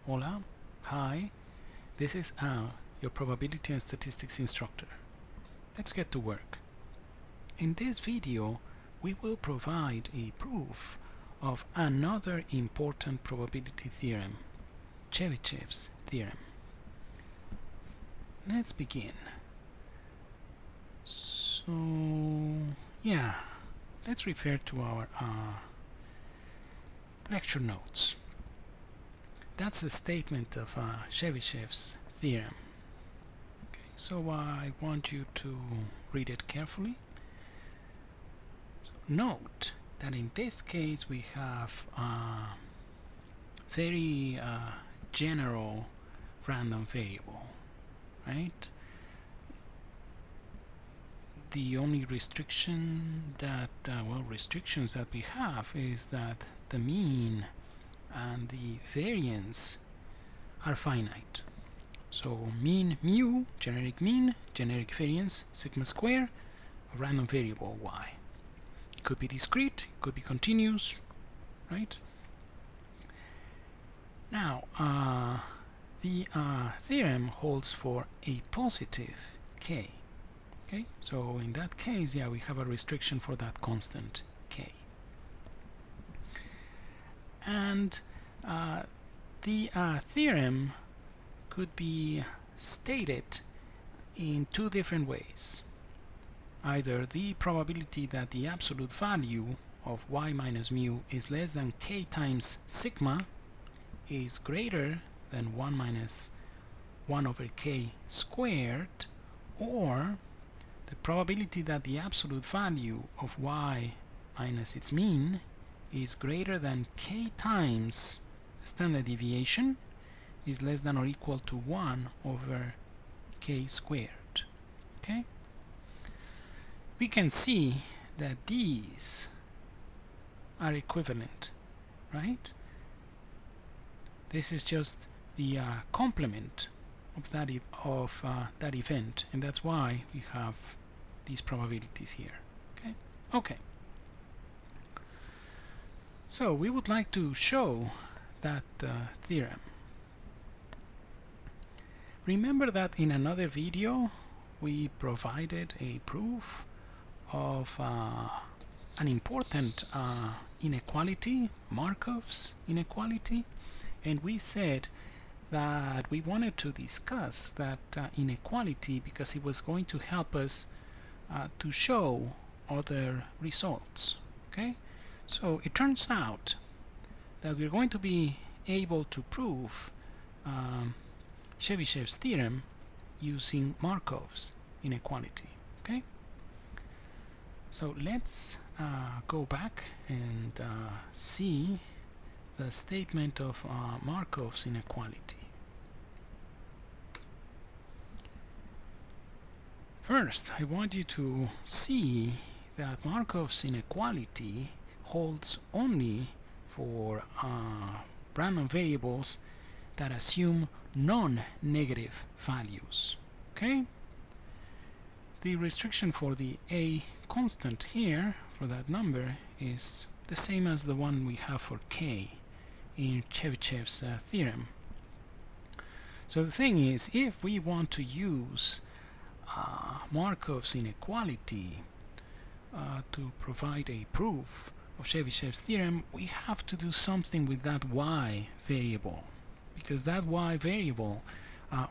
Hola, hi, this is Al, your probability and statistics instructor. Let's get to work. In this video, we will provide a proof of another important probability theorem, Chebyshevs Theorem. Let's begin. So, let's refer to our lecture notes. That's a statement of Chebyshevs Theorem. Okay, so I want you to read it carefully. So note that in this case we have a very general random variable, right? The only restriction that, restrictions that we have is that the mean and the variance are finite. So mean mu, generic variance, sigma square, a random variable y. It could be discrete, it could be continuous, right? Now, the theorem holds for a positive k. Okay, so in that case, we have a restriction for that constant k. And the theorem could be stated in two different ways. Either the probability that the absolute value of y minus mu is less than k times sigma is greater than 1 minus 1 over k squared, or the probability that the absolute value of y minus its mean is greater than k times standard deviation is less than or equal to 1 over k squared. Okay? We can see that these are equivalent, right? This is just the complement of that event, and that's why we have these probabilities here. Okay. So we would like to show that theorem. Remember that in another video we provided a proof of an important inequality, Markovs Inequality, and we said that we wanted to discuss that inequality because it was going to help us to show other results. Okay? So it turns out that we're going to be able to prove Chebyshevs theorem using Markovs inequality. Okay? So let's go back and see the statement of Markovs inequality. First, I want you to see that Markovs inequality holds only for random variables that assume non-negative values. Okay? The restriction for the a constant here, for that number, is the same as the one we have for k in Chebyshevs theorem. So the thing is, if we want to use Markovs inequality to provide a proof of Chebyshevs theorem, we have to do something with that y variable, because that y variable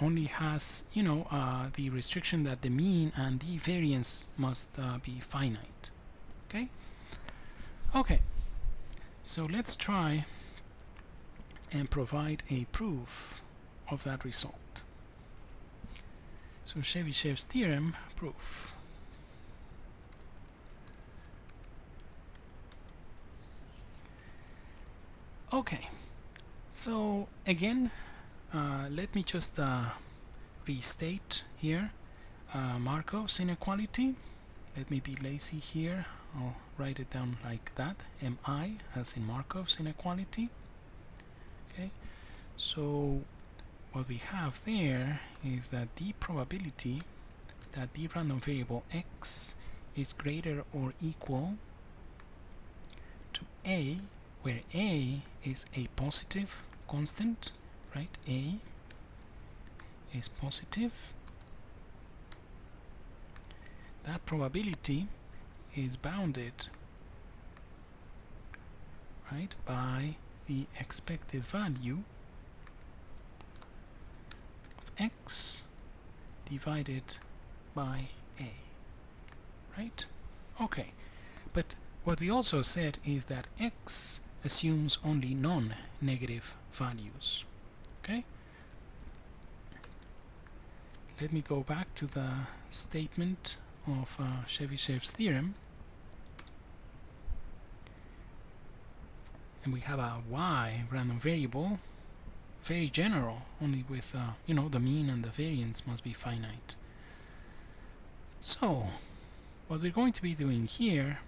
only has, the restriction that the mean and the variance must be finite. Okay, so let's try and provide a proof of that result. So Chebyshevs theorem proof. Okay, so again, let me just restate here Markovs inequality. Let me be lazy here. I'll write it down like that, mi as in Markovs inequality. Okay, so what we have there is that the probability that the random variable x is greater or equal to a, where a is a positive constant right? A is positive. That probability is bounded, right, by the expected value of x divided by a, right? Okay, but what we also said is that x assumes only non-negative values, okay? Let me go back to the statement of Chebyshevs theorem, and we have a y random variable, very general, only with you know, the mean and the variance must be finite. So what we're going to be doing here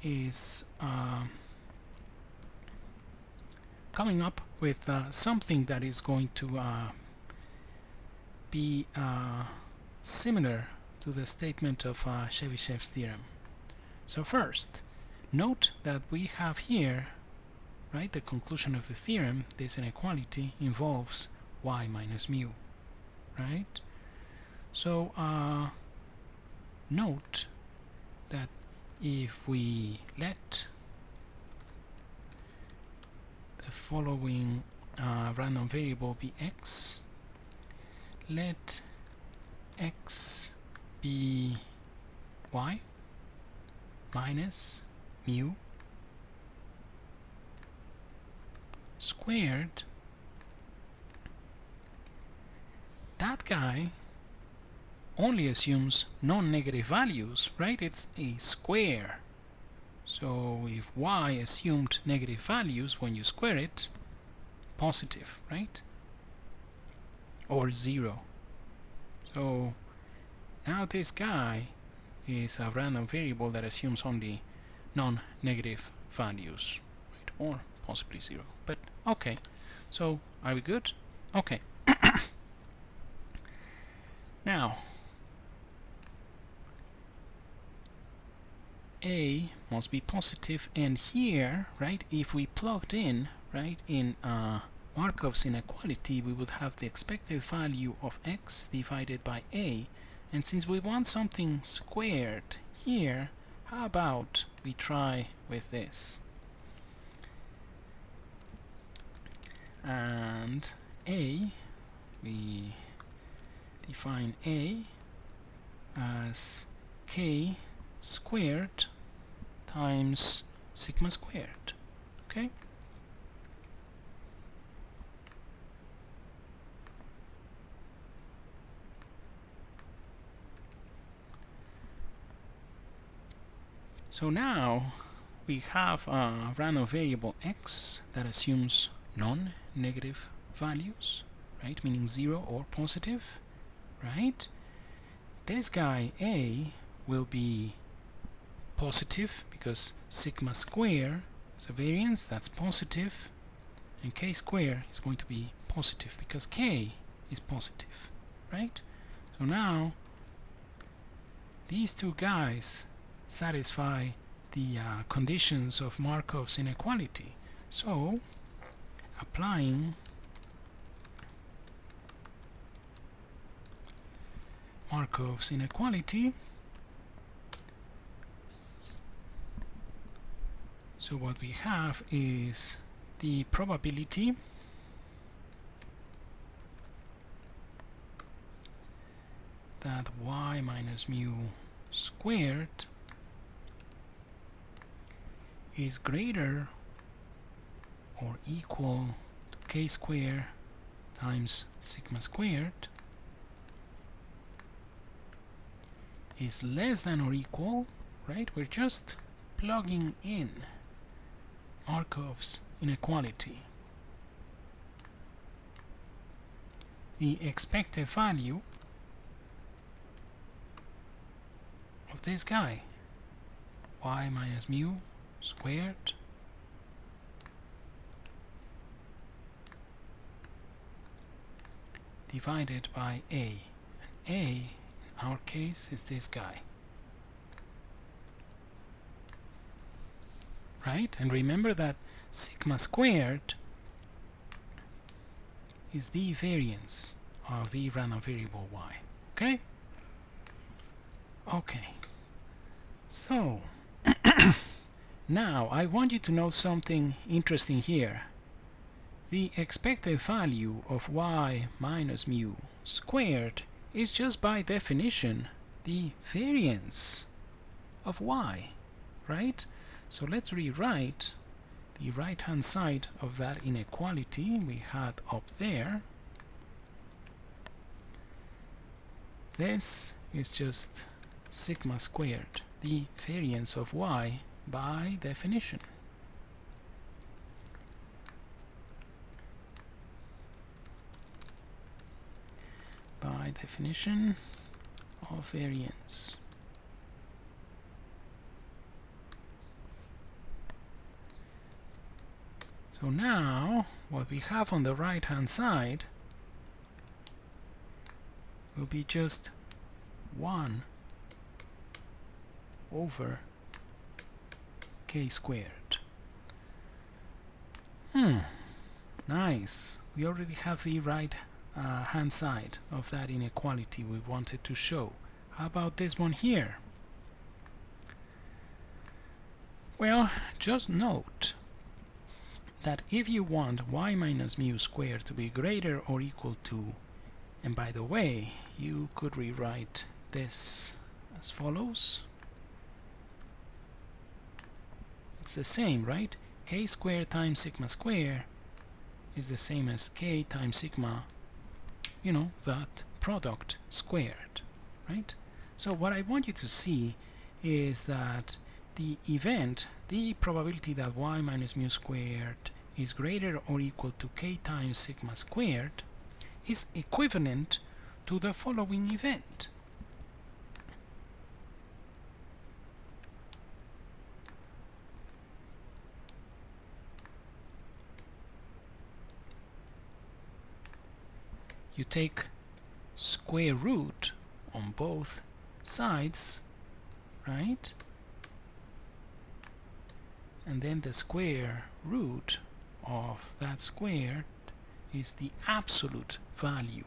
is coming up with something that is going to be similar to the statement of Chebyshevs theorem. So first, note that we have here, right, the conclusion of the theorem, this inequality involves y minus mu, right? So note that if we let the following random variable be x, let x be y minus mu squared, that guy only assumes non-negative values, right? It's a square. So if y assumed negative values, when you square it, positive, right? Or 0. So now this guy is a random variable that assumes only non-negative values, right? Or possibly 0. But okay, so are we good? Okay. Now a must be positive, and here, right, if we plugged in, right, in Markovs inequality, we would have the expected value of x divided by a, and since we want something squared here, how about we try with this? And a, we define a as k squared times sigma squared, okay? So now we have a random variable x that assumes non-negative values, right, meaning 0 or positive, right? This guy a will be positive because sigma square is a variance, that's positive, and k square is going to be positive because k is positive, right? So now these two guys satisfy the conditions of Markovs inequality. So applying Markovs inequality, so what we have is the probability that y minus mu squared is greater or equal to k squared times sigma squared is less than or equal, right? We're just plugging in Markovs inequality. The expected value of this guy, y minus mu squared divided by a, and a in our case is this guy, right? And remember that sigma squared is the variance of the random variable y. Okay? Okay. So, now I want you to know something interesting here. The expected value of y minus mu squared is just by definition the variance of y, right? So let's rewrite the right hand side of that inequality we had up there. This is just sigma squared, the variance of y by definition. By definition of variance. So now what we have on the right hand side will be just 1 over k squared. Nice. We already have the right hand side of that inequality we wanted to show. How about this one here? Well, just note that if you want y minus mu squared to be greater or equal to, and by the way, you could rewrite this as follows. It's the same, right? K squared times sigma squared is the same as k times sigma, you know, that product squared, right? So what I want you to see is that the event, the probability that y minus mu squared is greater or equal to k times sigma squared, is equivalent to the following event. You take square root on both sides, right? And then the square root of that squared is the absolute value,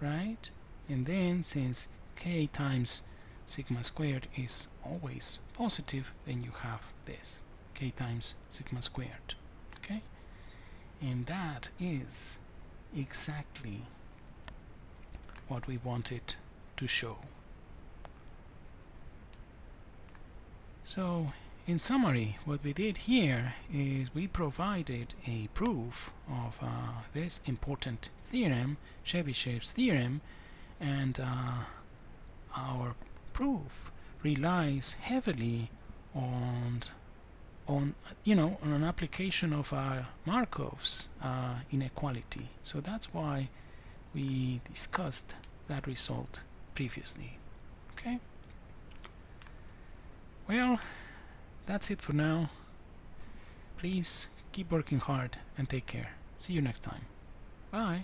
right? And then since k times sigma squared is always positive, then you have this, k times sigma squared, okay? And that is exactly what we wanted to show. So in summary, what we did here is we provided a proof of this important theorem, Chebyshevs Theorem, and our proof relies heavily on an application of Markovs inequality. So that's why we discussed that result previously. Okay? Well, that's it for now. Please keep working hard and take care. See you next time. Bye.